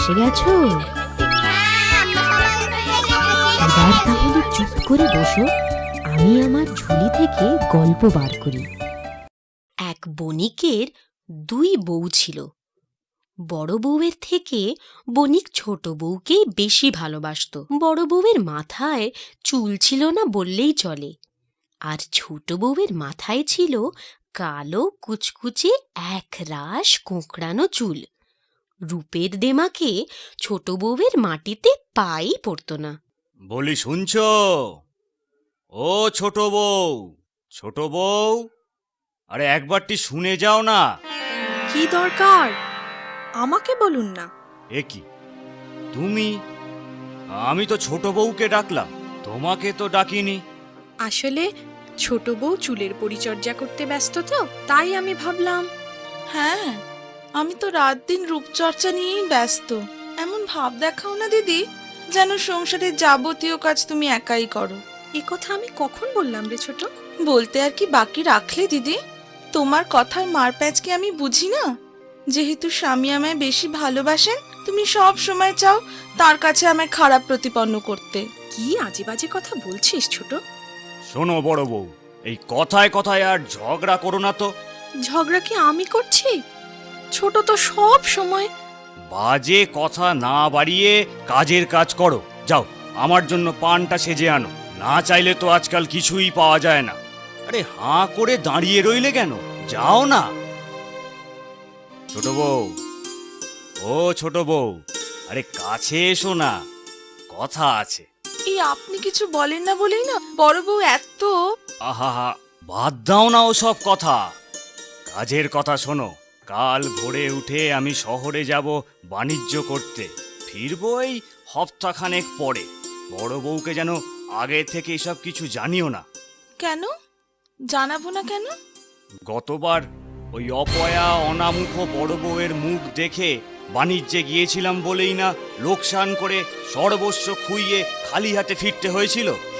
এসে গেছো? এবার তাহলে চুপ করে বসো, আমি আমার ঝুলি থেকে গল্প বার করি। এক বণিকের দুই বউ ছিল। বড় বউয়ের থেকে বণিক ছোট বউকেই বেশি ভালোবাসতো। বড় বউয়ের মাথায় চুল ছিল না বললেই চলে, আর ছোট বউয়ের মাথায় ছিল কালো কুচকুচে একরাশ কোঁকড়ানো চুল। রূপের দেমাকে ছোট বউয়ের মাটিতে পাই পড়তো না। বলি শুনছ? ও ছোট বউ, ছোট বউ, আরে একবারটি শুনে যাও না। কি দরকার? আমাকে বলুন না। এ কি তুমি? আমি তো ছোট বউকে ডাকলাম, তোমাকে তো ডাকিনি। আসলে ছোট বউ চুলের পরিচর্যা করতে ব্যস্ত, তো তাই আমি ভাবলাম। হ্যাঁ, আমি তো রাত দিন রূপচর্চা নিয়েই ব্যস্ত। এমন ভাব দেখাও না দিদি, যেন সংসারের যাবতীয় কাজ তুমি একাই করো। এ কথা আমি কখন বললাম রে ছোট? বলতে আর কি বাকি রাখলে দিদি? তোমার কথার মারপ্যাচ কি আমি বুঝি না? যেহেতু স্বামী আমায় বেশি ভালোবাসেন, তুমি সব সময় চাও তার কাছে আমায় খারাপ প্রতিপন্ন করতে। কি আজে বাজে কথা বলছিস ছোট? শোনো বড় বউ, এই কথায় কথায় আর ঝগড়া করো না তো। ঝগড়া কি আমি করছি? ছোট তো সব সময়। বাজে কথা না বাড়িয়ে কাজের কাজ করো। যাও, আমার জন্য পানটা সেজে আনো। না চাইলে তো আজকাল কিছুই পাওয়া যায় না। আরে হাঁ করে দাঁড়িয়ে রইলে কেন? যাও না। ছোট বউ, ও ছোট বউ, আরে কাছে এসো না, কথা আছে। এই আপনি কিছু বলেন না বলেই না বড় বউ এত। আহা, বাদ দাও না ওসব কথা। কাজের কথা শোনো। কাল ভোরে উঠে আমি শহরে যাব বাণিজ্য করতে। ফিরবো এই সপ্তাহখানেক পরে। বড় বউকে যেন আগে থেকে এসব কিছু জানিও না। কেন জানাবো না কেন? গতবার ওই অপয়া অনামুখ বড় বউয়ের মুখ দেখে বাণিজ্যে গিয়েছিলাম বলেই না লোকসান করে সর্বস্ব খুইয়ে খালি হাতে ফিরতে হয়েছিল।